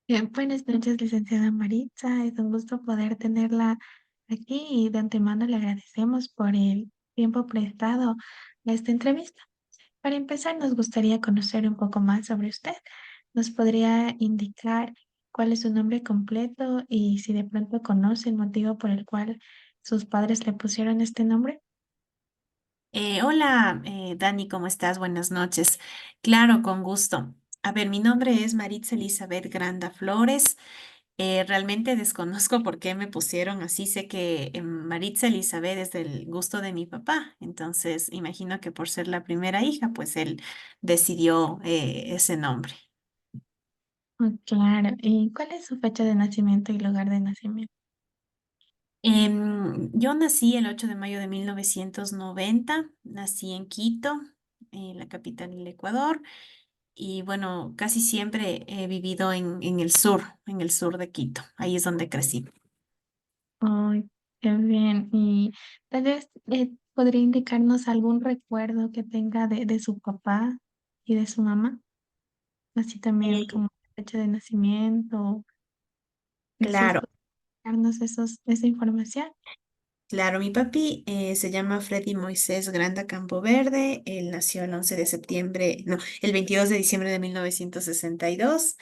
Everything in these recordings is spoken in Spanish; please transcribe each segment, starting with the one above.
Buenas noches, licenciada Maritza. Es un gusto poder tenerla aquí y de antemano le agradecemos por el tiempo prestado a esta entrevista. Para empezar, nos gustaría conocer un poco más sobre usted. ¿Nos podría indicar cuál es su nombre completo y si de pronto conoce el motivo por el cual sus padres le pusieron este nombre? Hola, Dani, ¿cómo estás? Buenas noches. Claro, con gusto. A ver, mi nombre es Maritza Elizabeth Granda Flores. Realmente desconozco por qué me pusieron así. Sé que Maritza Elizabeth es del gusto de mi papá, entonces imagino que por ser la primera hija, pues él decidió ese nombre. Claro. ¿Y cuál es su fecha de nacimiento y lugar de nacimiento? Yo nací el 8 de mayo de 1990. Nací en Quito, la capital del Ecuador. Y bueno, casi siempre he vivido en el sur de Quito. Ahí es donde crecí. Ay, qué bien. Y tal vez podría indicarnos algún recuerdo que tenga de su papá y de su mamá, así también Eh, como fecha de nacimiento. No sé si Claro, puede darnos esa información. claro, mi papi se llama Freddy Moisés Granda Campoverde. Él nació el 11 de septiembre, no, el 22 de diciembre de 1962.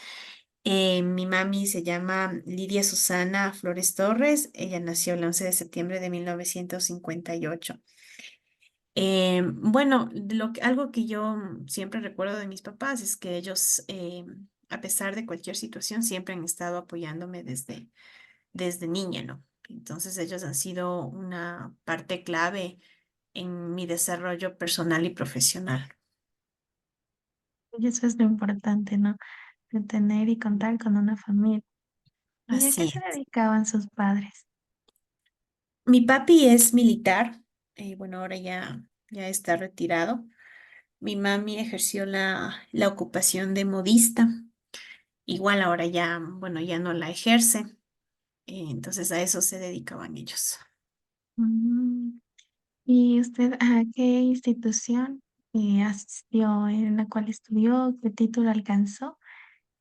Mi mami se llama Lidia Susana Flores Torres. Ella nació el 11 de septiembre de 1958. Bueno, algo que yo siempre recuerdo de mis papás es que ellos, a pesar de cualquier situación, siempre han estado apoyándome desde niña, ¿no? Entonces ellos han sido una parte clave en mi desarrollo personal y profesional. Y eso es lo importante, ¿no? De tener y contar con una familia. ¿Y a qué Así se es. dedicaban sus padres? Mi papi es militar, bueno, ahora ya está retirado. Mi mami ejerció la ocupación de modista, igual ahora ya, bueno, ya no la ejerce. Entonces a eso se dedicaban ellos. Mm, ¿Y usted a qué institución asistió, en la cual estudió? ¿Qué título alcanzó?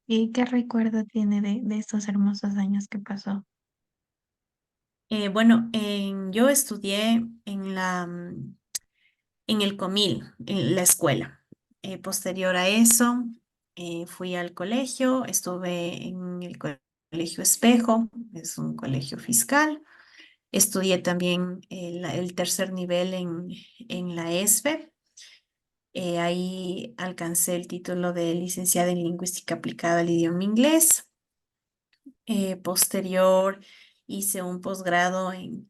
¿Y qué recuerdo tiene de estos hermosos años que pasó? Bueno, yo estudié en el Comil, en la escuela. Posterior a eso, fui al colegio, estuve en el Colegio Espejo, es un colegio fiscal. Estudié también el tercer nivel en la ESFE. Ahí alcancé el título de licenciada en lingüística aplicada al idioma inglés. Posterior hice un posgrado en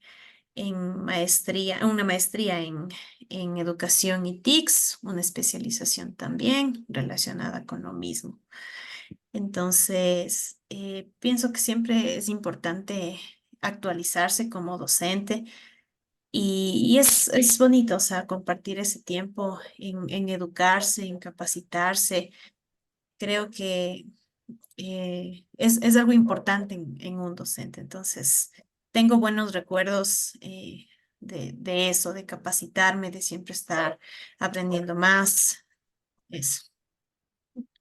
maestría, una maestría en educación y TICS, una especialización también relacionada con lo mismo. Entonces, pienso que siempre es importante actualizarse como docente y es bonito, o sea, compartir ese tiempo en educarse, en capacitarse. Creo que es algo importante en un docente. Entonces, tengo buenos recuerdos de eso, de capacitarme, de siempre estar aprendiendo más. Eso.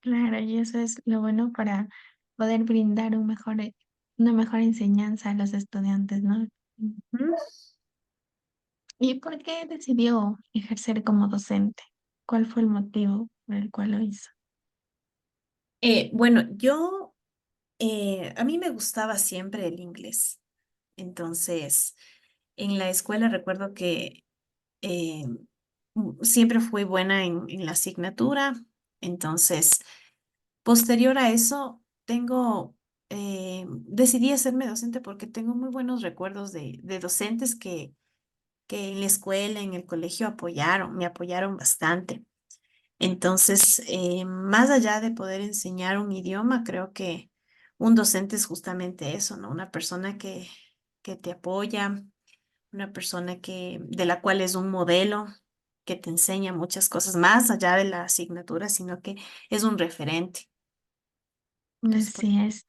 Claro, y eso es lo bueno para poder brindar una mejor enseñanza a los estudiantes, ¿no? Ujú. ¿Y por qué decidió ejercer como docente? ¿Cuál fue el motivo por el cual lo hizo? Bueno, a mí me gustaba siempre el inglés. Entonces, en la escuela recuerdo que eh, siempre fui buena en la asignatura. Entonces, posterior a eso, decidí hacerme docente porque tengo muy buenos recuerdos de docentes que en la escuela, en el colegio me apoyaron bastante. Entonces, más allá de poder enseñar un idioma, creo que un docente es justamente eso, ¿no? Una persona que te apoya, una persona de la cual es un modelo, que te enseña muchas cosas más allá de la asignatura, sino que es un referente. Entonces, Así es.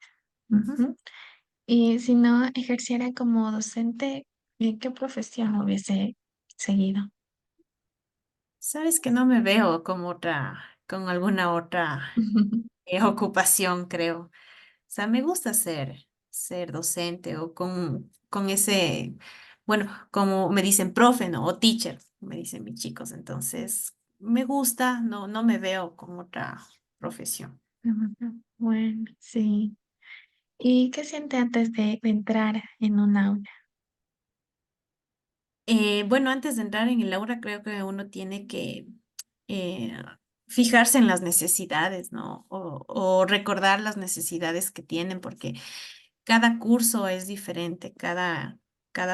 ujú. Ujú. Y si no ejerciera como docente, ¿qué profesión hubiese seguido? Sabes que no me veo con alguna otra ocupación, creo. sea, me gusta ser docente o con ese, bueno, como me dicen profe, ¿no? O teacher, me dicen mis chicos. Entonces, me gusta, no me veo con otra profesión. Ujú. Bueno, sí. ¿Y qué siente antes de entrar en un aula? Bueno, antes de entrar en el aula, creo que uno tiene que eh, fijarse en las necesidades, ¿no? O recordar las necesidades que tienen, porque cada curso es diferente, cada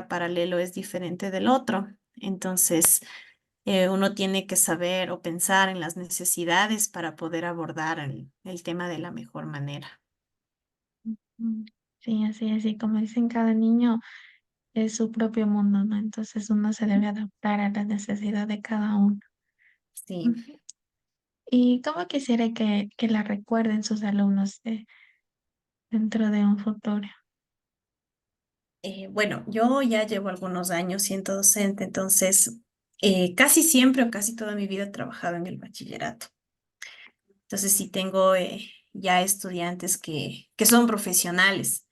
paralelo es diferente del otro. Entonces, uno tiene que saber o pensar en las necesidades para poder abordar el tema de la mejor manera. Mm, sí, así como dicen, cada niño es su propio mundo, ¿no? Entonces uno se debe adaptar a la necesidad de cada uno. Sí. Ujú. ¿Y cómo quisiera que la recuerden sus alumnos dentro de un futuro? Bueno, yo ya llevo algunos años siendo docente, entonces casi siempre o casi toda mi vida he trabajado en el bachillerato. Entonces sí tengo ya estudiantes que son profesionales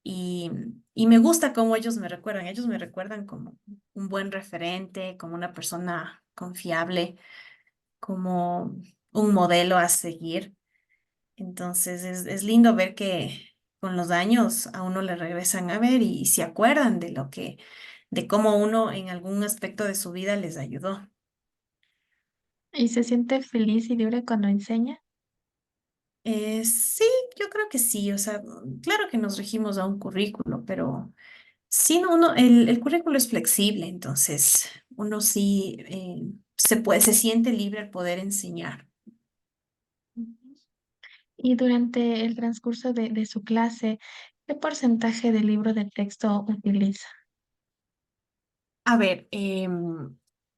y, y me gusta cómo ellos me recuerdan. Ellos me recuerdan como un buen referente, como una persona confiable, como un modelo a seguir. Entonces es lindo ver que con los años a uno le regresan a ver y se acuerdan de de cómo uno en algún aspecto de su vida les ayudó. ¿Y se siente feliz y libre cuando enseña? Sí, yo creo que sí, o sea, claro que nos regimos a un currículo, pero sí, no, el currículo es flexible, entonces uno sí se siente libre al poder enseñar. Ujú. Y durante el transcurso de su clase, ¿qué porcentaje de libro de texto utiliza? A ver,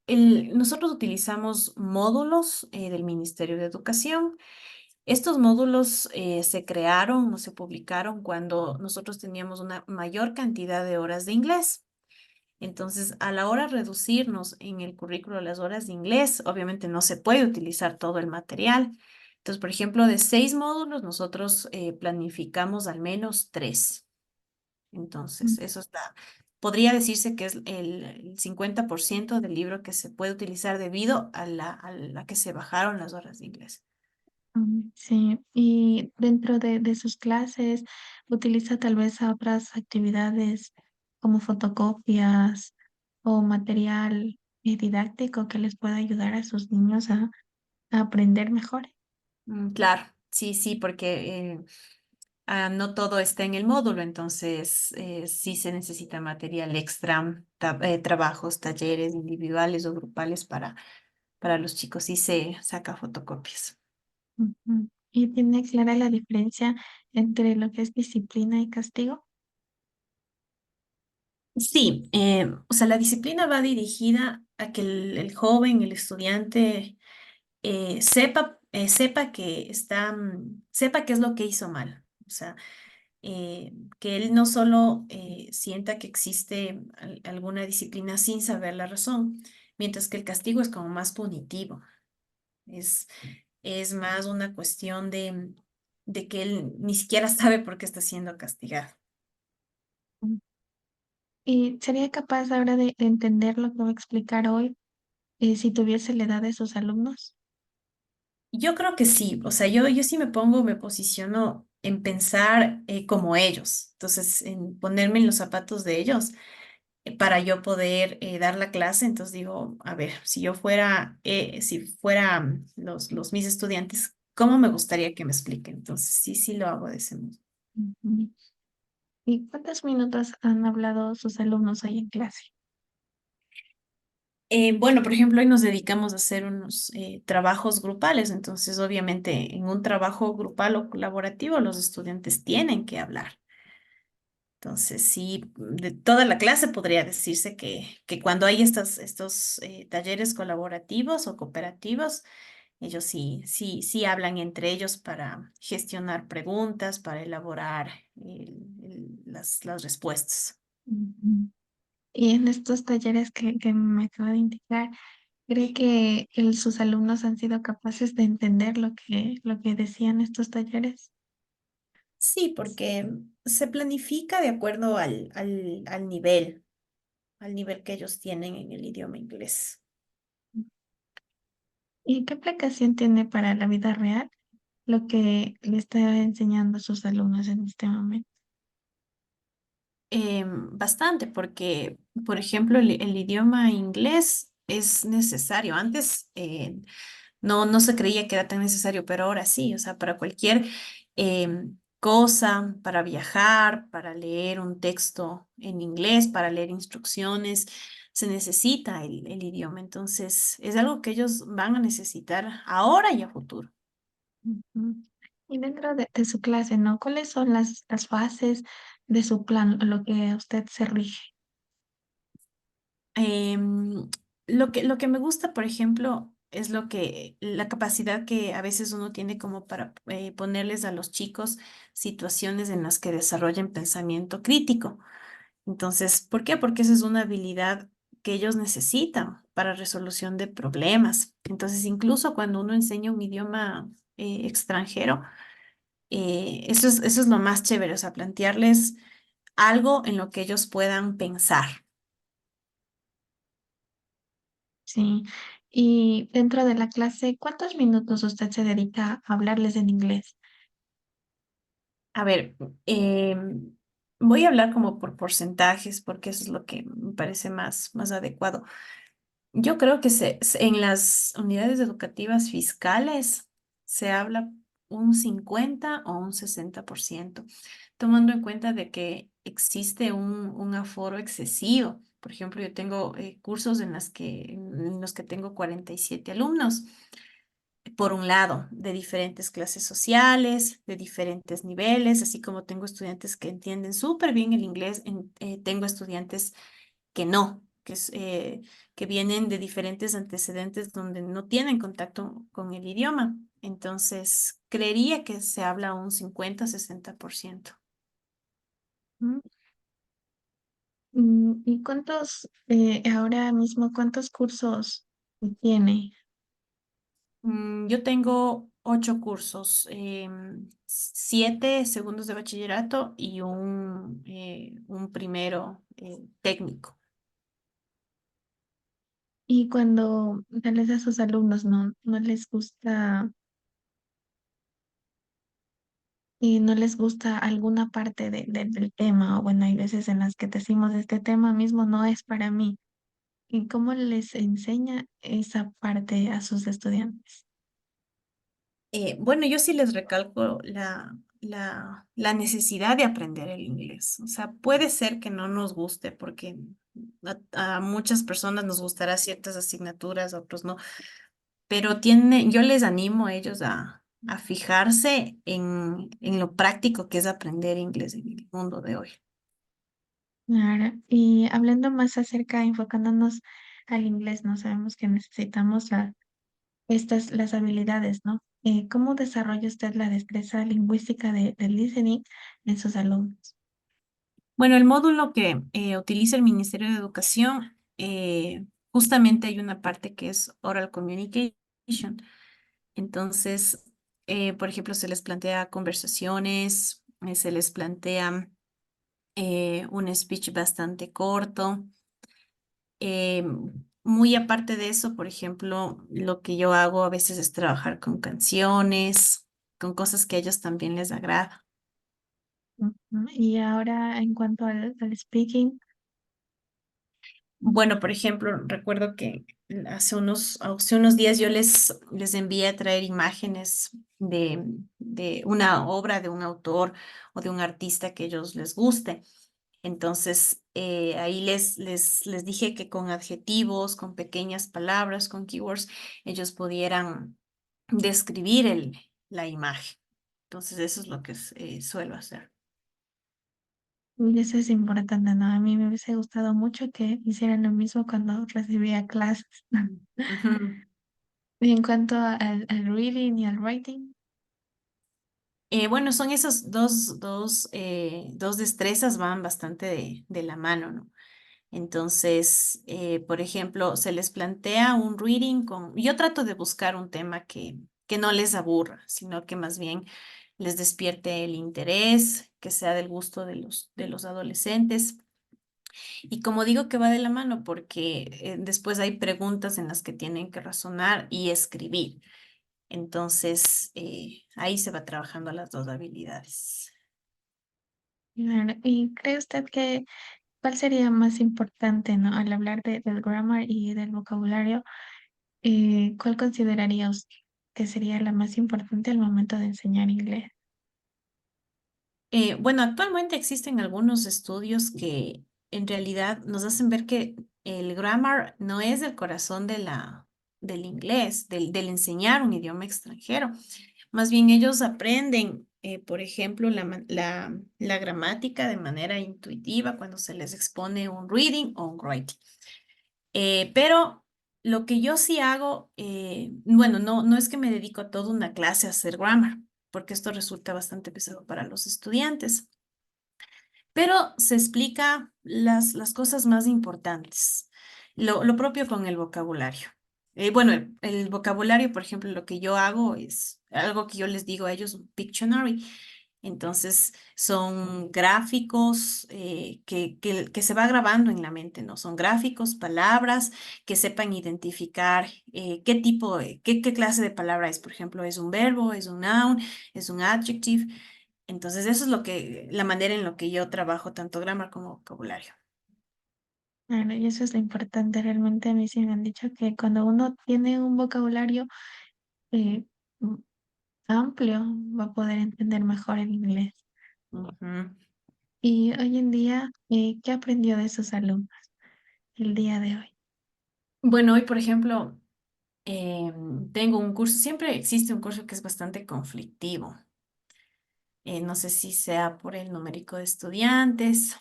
nosotros utilizamos módulos del Ministerio de Educación. Estos módulos se crearon o se publicaron cuando nosotros teníamos una mayor cantidad de horas de inglés. Entonces, a la hora de reducirnos en el currículo las horas de inglés, obviamente no se puede utilizar todo el material. Entonces, por ejemplo, de 6 módulos, nosotros planificamos al menos 3. Entonces, eso está, podría decirse que es el 50% del libro que se puede utilizar debido a a la que se bajaron las horas de inglés. Sí, y dentro de sus clases, ¿utiliza tal vez otras actividades como fotocopias o material didáctico que les pueda ayudar a sus niños a aprender mejor? Claro, sí, sí, porque no todo está en el módulo, entonces sí se necesita material extra, trabajos, talleres individuales o grupales para los chicos, sí se saca fotocopias. Ujú. ¿Y tiene clara la diferencia entre lo que es disciplina y castigo? Sí, o sea, la disciplina va dirigida a que el joven, el estudiante, sepa que sepa qué es lo que hizo mal. O sea, que él no solo sienta que existe alguna disciplina sin saber la razón, mientras que el castigo es como más punitivo, es, es más una cuestión de que él ni siquiera sabe por qué está siendo castigado. Mm. ¿Y sería capaz ahora de entender lo que voy a explicar hoy si tuviese la edad de sus alumnos? Yo creo que sí, o sea, yo sí me posiciono en pensar como ellos, entonces en ponerme en los zapatos de ellos para yo poder dar la clase. Entonces digo, a ver, si fuera los mis estudiantes, ¿cómo me gustaría que me expliquen? Entonces sí, sí lo hago de ese modo. Ujú. ¿Y cuántos minutos han hablado sus alumnos hoy en clase? Bueno, por ejemplo, hoy nos dedicamos a hacer unos trabajos grupales, entonces obviamente en un trabajo grupal o colaborativo los estudiantes tienen que hablar. Entonces, sí, de toda la clase podría decirse que cuando hay estos talleres colaborativos o cooperativos, ellos sí hablan entre ellos para gestionar preguntas, para elaborar las respuestas. Ujú. Y en estos talleres que me acaba de indicar, ¿cree que sus alumnos han sido capaces de entender lo que decían estos talleres? Sí, porque se planifica de acuerdo al nivel que ellos tienen en el idioma inglés. ¿Y qué aplicación tiene para la vida real lo que le está enseñando a sus alumnos en este momento? Bastante, porque, por ejemplo, el idioma inglés es necesario. Antes no se creía que era tan necesario, pero ahora sí, o sea, para cualquier cosa, para viajar, para leer un texto en inglés, para leer instrucciones, se necesita el idioma. Entonces, es algo que ellos van a necesitar ahora y a futuro. Ujú. Y dentro de su clase, ¿no? ¿Cuáles son las fases de su plan, lo que usted se rige? Em, lo que me gusta, por ejemplo, es la capacidad que a veces uno tiene como para ponerles a los chicos situaciones en las que desarrollen pensamiento crítico. Entonces, ¿por qué? Porque esa es una habilidad que ellos necesitan para resolución de problemas. Entonces, incluso cuando uno enseña un idioma extranjero, eso es lo más chévere, o sea, plantearles algo en lo que ellos puedan pensar. Sí. Y dentro de la clase, ¿cuántos minutos usted se dedica a hablarles en inglés? A ver, voy a hablar como por porcentajes, porque eso es lo que me parece más adecuado. Yo creo que en las unidades educativas fiscales se habla un 50 o un 60%, tomando en cuenta de que existe un aforo excesivo. Por ejemplo, yo tengo cursos en los que tengo 47 alumnos por un lado, de diferentes clases sociales, de diferentes niveles, así como tengo estudiantes que entienden súper bien el inglés, tengo estudiantes que no, que vienen de diferentes antecedentes donde no tienen contacto con el idioma. Entonces, creería que se habla un 50-60%. ¿Mm? ¿Y ahora mismo, cuántos cursos tiene? Yo tengo 8 cursos, 7 segundos de bachillerato y un primero técnico. Y cuando les a sus alumnos, ¿no les gusta, no les gusta alguna parte del tema? O bueno, hay veces en las que decimos, este tema mismo no es para mí. ¿Y cómo les enseña esa parte a sus estudiantes? Bueno, yo sí les recalco la necesidad de aprender el inglés. O sea, puede ser que no nos guste porque a muchas personas nos gustará ciertas asignaturas, a otros no, pero yo les animo a ellos a fijarse en lo práctico que es aprender inglés en el mundo de hoy. Claro. Y hablando más acerca, enfocándonos al inglés, no sabemos que necesitamos las habilidades, ¿no? ¿Cómo desarrolla usted la destreza lingüística del listening en sus alumnos? Bueno, el módulo que utiliza el Ministerio de Educación, justamente hay una parte que es Oral Communication. Entonces, por ejemplo, se les plantea conversaciones, se les plantea un speech bastante corto. Eh, Muy aparte de eso, por ejemplo, lo que yo hago a veces es trabajar con canciones, con cosas que a ellos también les agrada. Ujú. Y ahora en cuanto al speaking, Bueno, por ejemplo, recuerdo que hace unos días yo les envié a traer imágenes de una obra de un autor o de un artista que a ellos les guste. Entonces, ahí les dije que con adjetivos, con pequeñas palabras, con keywords, ellos pudieran describir la imagen. Entonces, eso es lo que suelo hacer. y eso es importante, ¿no? A mí me hubiese gustado mucho que hicieran lo mismo cuando recibía clases. Ujú. Y en cuanto al reading y al writing, Bueno, son esos dos destrezas van bastante de la mano, ¿no? Entonces, por ejemplo, se les plantea un reading yo trato de buscar un tema que no les aburra, sino que más bien les despierte el interés, que sea del gusto de los adolescentes. Y como digo que va de la mano, porque después hay preguntas en las que tienen que razonar y escribir. Entonces, ahí se va trabajando las dos habilidades. Claro. ¿Y cree usted que cuál sería más importante, ¿no? Al hablar del grammar y del vocabulario, ¿cuál consideraría usted que sería la más importante al momento de enseñar inglés? Bueno, actualmente existen algunos estudios que en realidad nos hacen ver que el grammar no es el corazón del inglés, del enseñar un idioma extranjero. Más bien ellos aprenden, por ejemplo, la gramática de manera intuitiva cuando se les expone un reading o un writing. Pero lo que yo sí hago, bueno, no es que me dedico a toda una clase a hacer grammar, porque esto resulta bastante pesado para los estudiantes, pero se explica las cosas más importantes. Lo propio con el vocabulario. Bueno, el vocabulario, por ejemplo, lo que yo hago es algo que yo les digo a ellos, un Pictionary. Entonces, son gráficos que se va grabando en la mente, ¿no? Son gráficos, palabras que sepan identificar qué tipo, qué clase de palabra es. Por ejemplo, ¿es un verbo, es un noun, es un adjective? Entonces, eso es la manera en la que yo trabajo tanto grammar como vocabulario. Claro, y eso es lo importante. Realmente a mí sí me han dicho que cuando uno tiene un vocabulario eh, m- amplio, va a poder entender mejor el inglés. Ujú. Y hoy en día, ¿qué aprendió de sus alumnos el día de hoy? Bueno, hoy, por ejemplo, tengo un curso, siempre existe un curso que es bastante conflictivo. No sé si sea por el numérico de estudiantes,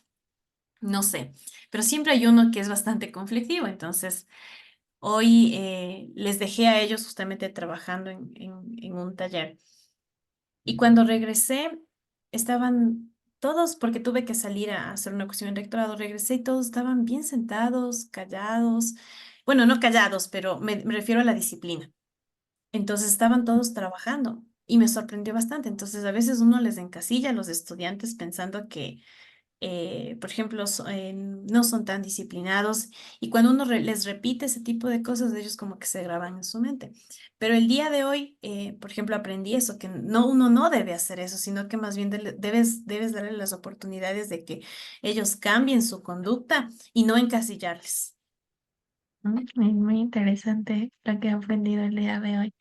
no sé, pero siempre hay uno que es bastante conflictivo. Entonces, hoy les dejé a ellos justamente trabajando en un taller. Y cuando regresé, estaban todos, porque tuve que salir a hacer una cuestión en rectorado, regresé y todos estaban bien sentados, callados. Bueno, no callados, pero me refiero a la disciplina. Entonces estaban todos trabajando y me sorprendió bastante. Entonces, a veces uno les encasilla a los estudiantes pensando que por ejemplo, no son tan disciplinados y cuando uno les repite ese tipo de cosas, ellos como que se graban en su mente. Pero el día de hoy, por ejemplo, aprendí eso, que no, uno no debe hacer eso, sino que más bien debes darle las oportunidades de que ellos cambien su conducta y no encasillarles. Muy, muy interesante lo que he aprendido el día de hoy.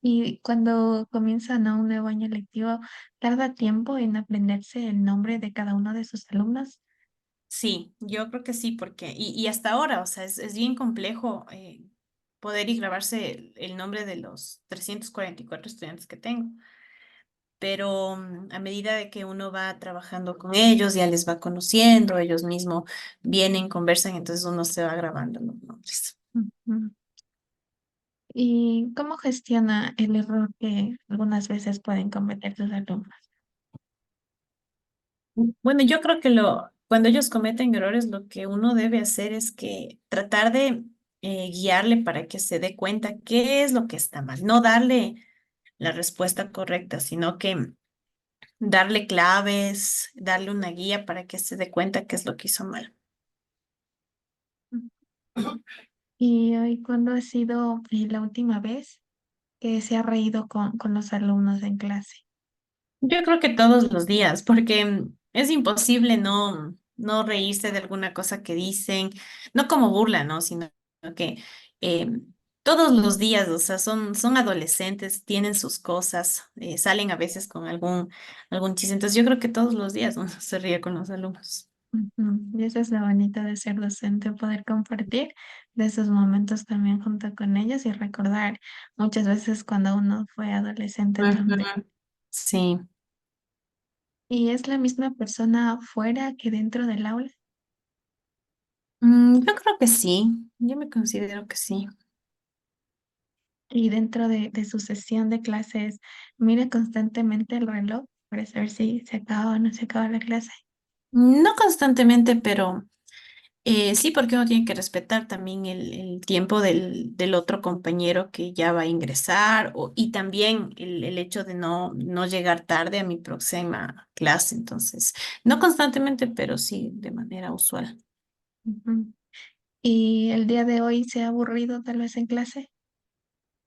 Y cuando comienza, ¿no?, un nuevo año lectivo, ¿tarda tiempo en aprenderse el nombre de cada uno de sus alumnos? Sí, yo creo que sí, porque, y hasta ahora, o sea, es bien complejo poder y grabarse el nombre de los 344 estudiantes que tengo. Pero a medida de que uno va trabajando con ellos, ya les va conociendo, ellos mismos vienen, conversan, entonces uno se va grabando los nombres. Ujú. ¿Y cómo gestiona el error que algunas veces pueden cometer sus alumnos? Bueno, yo creo que cuando ellos cometen errores, lo que uno debe hacer es que tratar de guiarle para que se dé cuenta qué es lo que está mal, no darle la respuesta correcta, sino que darle claves, darle una guía para que se dé cuenta qué es lo que hizo mal. ¿Y hoy cuándo ha sido la última vez que se ha reído con los alumnos en clase? Yo creo que todos los días, porque es imposible no reírse de alguna cosa que dicen, no como burla, ¿no? Sino que todos los días, o sea, son adolescentes, tienen sus cosas, salen a veces con algún chiste. Entonces yo creo que todos los días uno se ríe con los alumnos. Ujú. Y eso es lo bonito de ser docente, poder compartir de esos momentos también junto con ellos y recordar muchas veces cuando uno fue adolescente también. Ujú. Sí. ¿Y es la misma persona fuera que dentro del aula? Yo creo que sí, yo me considero que sí. Y dentro de su sesión de clases, mira constantemente el reloj para saber si se acaba o no se acaba la clase. No constantemente, pero Sí, porque uno tiene que respetar también el tiempo del otro compañero que ya va a ingresar y también el hecho de no llegar tarde a mi próxima clase. Entonces, no constantemente, pero sí de manera usual. Ujú. ¿Y el día de hoy se ha aburrido tal vez en clase?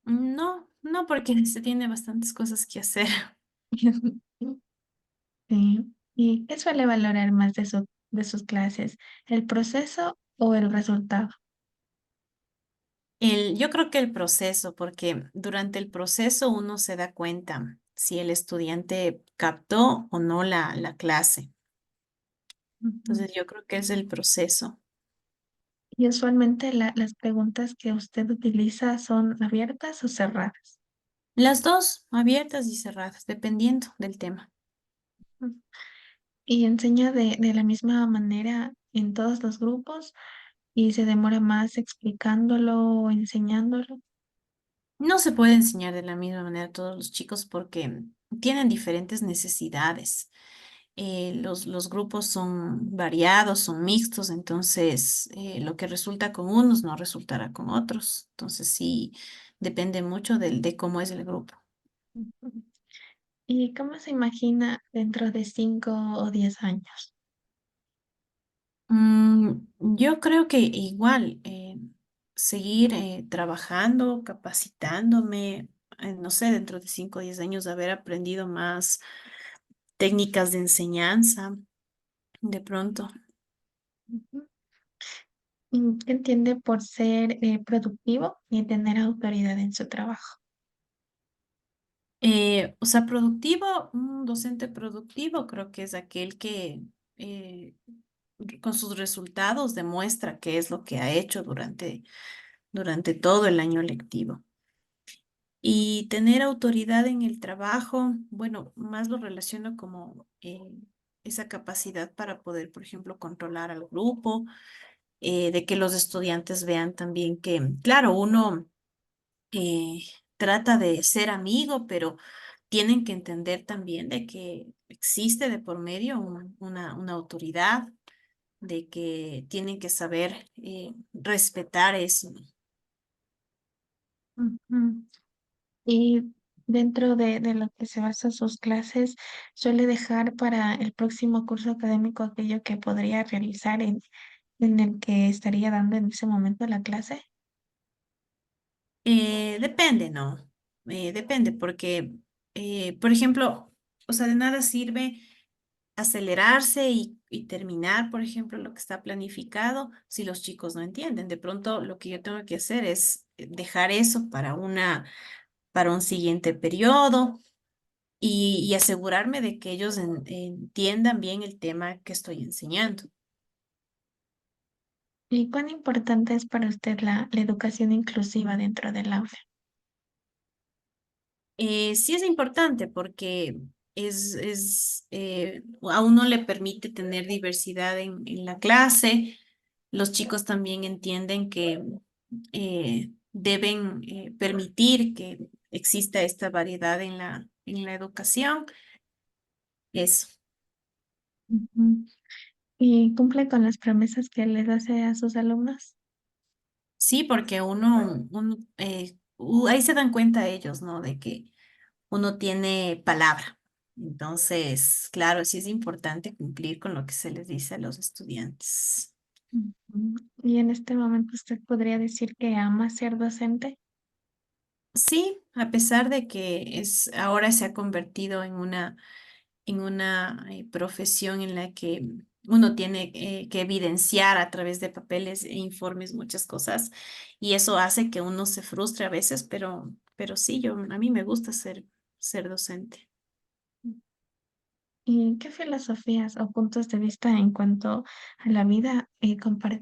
No, no, porque se tiene bastantes cosas que hacer. Sí. ¿Y qué suele valorar más de sus clases? ¿El proceso o el resultado? Yo creo que el proceso, porque durante el proceso uno se da cuenta si el estudiante captó o no la clase. Ujú. Entonces, yo creo que es el proceso. Y usualmente las preguntas que usted utiliza son abiertas o cerradas. Las dos, abiertas y cerradas, dependiendo del tema. Mm. Y enseña de la misma manera en todos los grupos y se demora más explicándolo o enseñándolo. No se puede enseñar de la misma manera a todos los chicos porque tienen diferentes necesidades. Los grupos son variados, son mixtos, entonces lo que resulta con unos no resultará con otros. Entonces sí, depende mucho de cómo es el grupo. Ujú. ¿Y cómo se imagina dentro de 5 o 10 años? Yo creo que igual seguir trabajando, capacitándome, no sé, dentro de 5 o 10 años haber aprendido más técnicas de enseñanza, de pronto. Ujú. ¿Y qué entiende por ser productivo y tener autoridad en su trabajo? O sea, productivo, un docente productivo creo que es aquel que eh, con sus resultados demuestra qué es lo que ha hecho durante todo el año lectivo. Y tener autoridad en el trabajo, bueno, más lo relaciono como esa capacidad para poder, por ejemplo, controlar al grupo, de que los estudiantes vean también que, claro, uno eh, trata de ser amigo, pero tienen que entender también de que existe de por medio una autoridad, de que tienen que saber respetar eso. Ujú. Y dentro de lo que se basa sus clases, suele dejar para el próximo curso académico aquello que podría realizar en el que estaría dando en ese momento la clase. Depende, ¿no? Depende, porque, por ejemplo, o sea, de nada sirve acelerarse y terminar, por ejemplo, lo que está planificado si los chicos no entienden. De pronto, lo que yo tengo que hacer es dejar eso para un siguiente periodo y asegurarme de que ellos entiendan bien el tema que estoy enseñando. ¿Y cuán importante es para usted la educación inclusiva dentro del aula? Sí es importante porque a uno le permite tener diversidad en la clase. Los chicos también entienden que deben permitir que exista esta variedad en la educación. Eso. Ujú. ¿Y cumple con las promesas que les hace a sus alumnos? Sí, porque ahí se dan cuenta ellos, ¿no? De que uno tiene palabra. Entonces, claro, sí es importante cumplir con lo que se les dice a los estudiantes. Ujú. Y en este momento usted podría decir que ama ser docente. Sí, a pesar de que ahora se ha convertido en una profesión en la que uno tiene que evidenciar a través de papeles e informes muchas cosas y eso hace que uno se frustre a veces, pero sí, a mí me gusta ser docente. ¿Y qué filosofías o puntos de vista en cuanto a la vida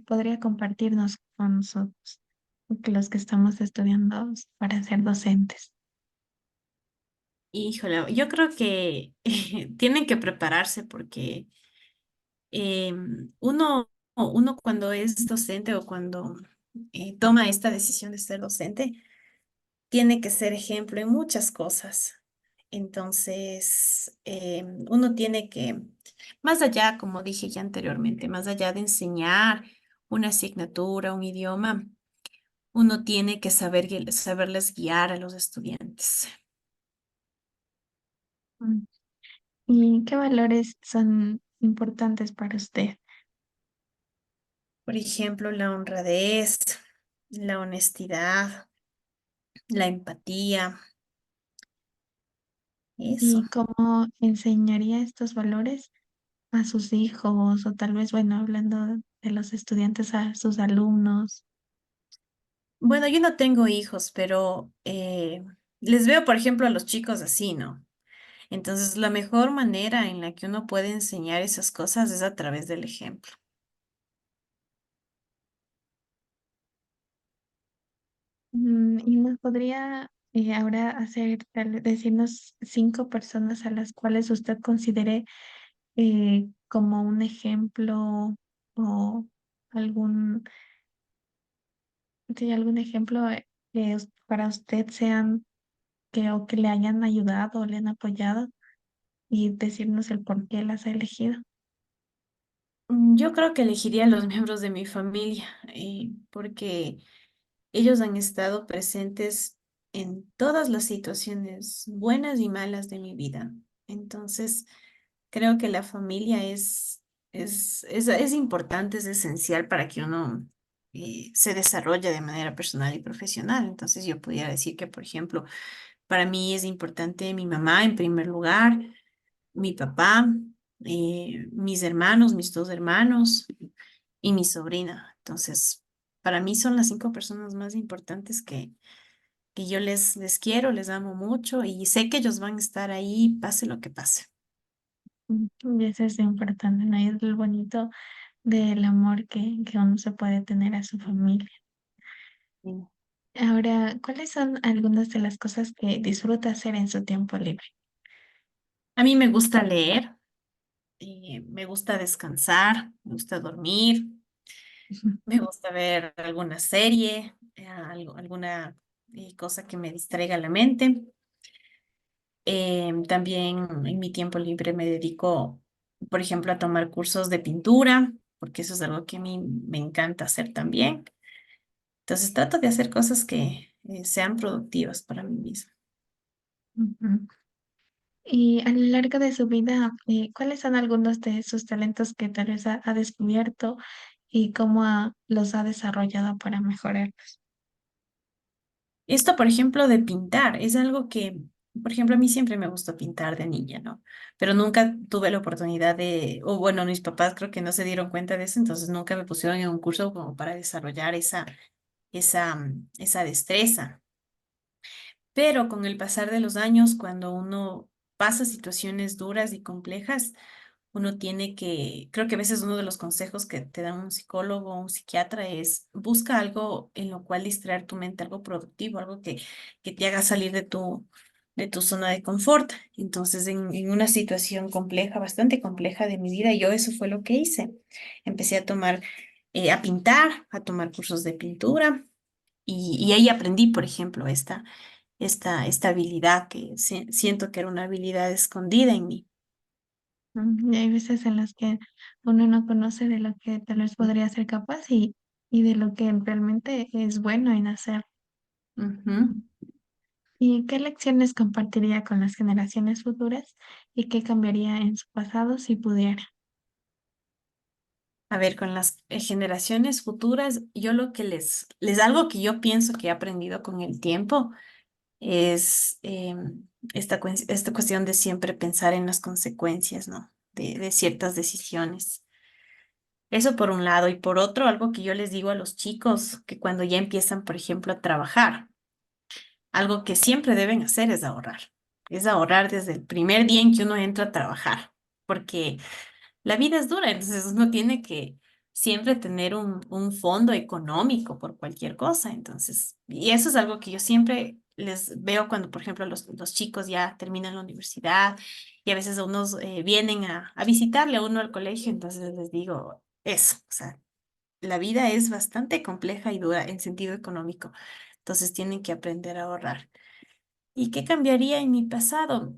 podría compartirnos con nosotros, los que estamos estudiando para ser docentes? Híjole, yo creo que tienen que prepararse porque uno cuando es docente o cuando toma esta decisión de ser docente, tiene que ser ejemplo en muchas cosas. Entonces, uno tiene que, más allá, como dije ya anteriormente, más allá de enseñar una asignatura, un idioma, uno tiene que saberles guiar a los estudiantes. Mm. ¿Y qué valores son importantes para usted? Por ejemplo, la honradez, la honestidad, la empatía, eso. ¿Y cómo enseñaría estos valores a sus hijos o tal vez, bueno, hablando de los estudiantes, a sus alumnos? Bueno, yo no tengo hijos, pero les veo, por ejemplo, a los chicos así, ¿no? Entonces, la mejor manera en la que uno puede enseñar esas cosas es a través del ejemplo. ¿Y nos podría ahora hacer, decirnos 5 personas a las cuales usted considere como un ejemplo o algún, sí, algún ejemplo que para usted sean que o que le hayan ayudado o le han apoyado y decirnos el por qué las ha elegido? Yo creo que elegiría a los miembros de mi familia, porque ellos han estado presentes en todas las situaciones buenas y malas de mi vida. Entonces, creo que la familia es importante, es esencial para que uno se desarrolle de manera personal y profesional. Entonces, yo pudiera decir que, por ejemplo, para mí es importante mi mamá en primer lugar, mi papá, mis hermanos, mis dos hermanos y mi sobrina. Entonces, para mí son las 5 personas más importantes que yo les quiero, les amo mucho y sé que ellos van a estar ahí, pase lo que pase. Y eso es importante, ¿no? Y es lo bonito del amor que uno se puede tener a su familia. Sí. Ahora, ¿cuáles son algunas de las cosas que disfruta hacer en su tiempo libre? A mí me gusta leer, me gusta descansar, me gusta dormir, me gusta ver alguna serie, alguna cosa que me distraiga la mente. También en mi tiempo libre me dedico, por ejemplo, a tomar cursos de pintura, porque eso es algo que a mí me encanta hacer también. Entonces trato de hacer cosas que sean productivas para mí misma. Ujú. Y a lo largo de su vida, ¿cuáles son algunos de sus talentos que tal vez ha descubierto y cómo los ha desarrollado para mejorar? Esto, por ejemplo, de pintar, es algo que, por ejemplo, a mí siempre me gustó pintar de niña, ¿no? Pero nunca tuve la oportunidad de, o bueno, mis papás creo que no se dieron cuenta de eso, entonces nunca me pusieron en un curso como para desarrollar esa destreza. Pero con el pasar de los años, cuando uno pasa situaciones duras y complejas, uno tiene que, creo que a veces uno de los consejos que te da un psicólogo o un psiquiatra es busca algo en lo cual distraer tu mente, algo productivo, algo que te haga salir de tu zona de confort. Entonces, en una situación compleja, bastante compleja de mi vida, yo eso fue lo que hice. Empecé a tomar, a pintar, a tomar cursos de pintura y ahí aprendí, por ejemplo, esta habilidad que siento que era una habilidad escondida en mí. Y hay veces en las que uno no conoce de lo que tal vez podría ser capaz y de lo que realmente es bueno en hacer. Ujú. ¿Y qué lecciones compartiría con las generaciones futuras y qué cambiaría en su pasado si pudiera? A ver, con las generaciones futuras, yo lo que algo que yo pienso que he aprendido con el tiempo es esta cuestión de siempre pensar en las consecuencias, ¿no? De ciertas decisiones. Eso por un lado. Y por otro, algo que yo les digo a los chicos, que cuando ya empiezan, por ejemplo, a trabajar, algo que siempre deben hacer es ahorrar. Es ahorrar desde el primer día en que uno entra a trabajar, porque la vida es dura, entonces uno tiene que siempre tener un fondo económico por cualquier cosa. Entonces, y eso es algo que yo siempre les veo cuando, por ejemplo, los chicos ya terminan la universidad y a veces unos vienen a visitarle a uno al colegio, entonces les digo eso, o sea, la vida es bastante compleja y dura en sentido económico, entonces tienen que aprender a ahorrar. ¿Y qué cambiaría en mi pasado?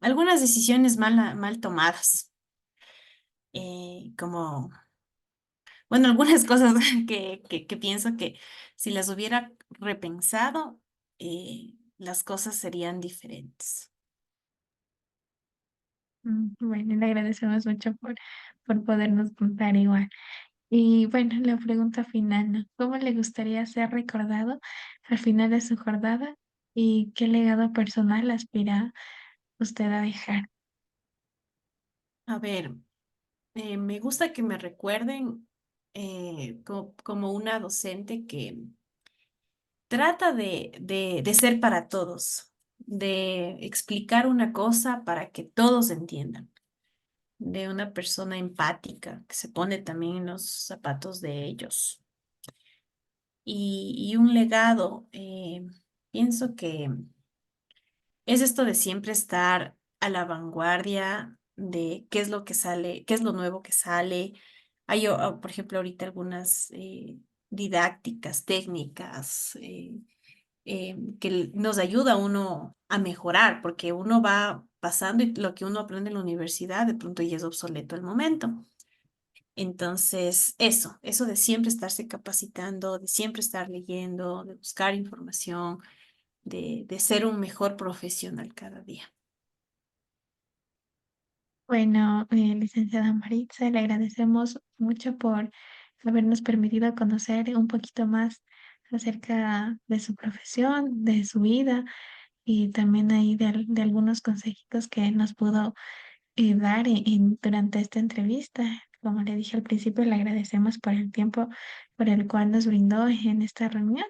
Algunas decisiones mal tomadas como Bueno, algunas cosas que pienso que si las hubiera repensado, las cosas serían diferentes. Bueno, le agradecemos mucho por podernos contar igual. Y bueno, la pregunta final, ¿no? ¿Cómo le gustaría ser recordado al final de su jornada y qué legado personal aspira usted a dejar? A ver, me gusta que me recuerden como una docente que trata de ser para todos, de explicar una cosa para que todos entiendan, de una persona empática que se pone también en los zapatos de ellos. Y un legado, pienso que es esto de siempre estar a la vanguardia de qué es lo que sale, qué es lo nuevo que sale. Hay, por ejemplo, ahorita algunas didácticas, técnicas que nos ayuda a uno a mejorar, porque uno va pasando y lo que uno aprende en la universidad de pronto ya es obsoleto al momento. Entonces, eso de siempre estarse capacitando, de siempre estar leyendo, de buscar información, de ser un mejor profesional cada día. Bueno, licenciada Maritza, le agradecemos mucho por habernos permitido conocer un poquito más acerca de su profesión, de su vida y también ahí de algunos consejitos que nos pudo dar durante esta entrevista. Como le dije al principio, le agradecemos por el tiempo por el cual nos brindó en esta reunión.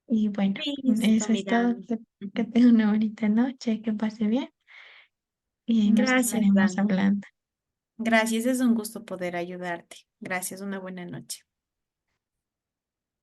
Y bueno, Listo, eso es todo. Miranda. Que Ujú. tenga una bonita noche, que pase bien y ahí nos Gracias, estaremos Dani. hablando. Gracias, es un gusto poder ayudarte. Gracias, una buena noche.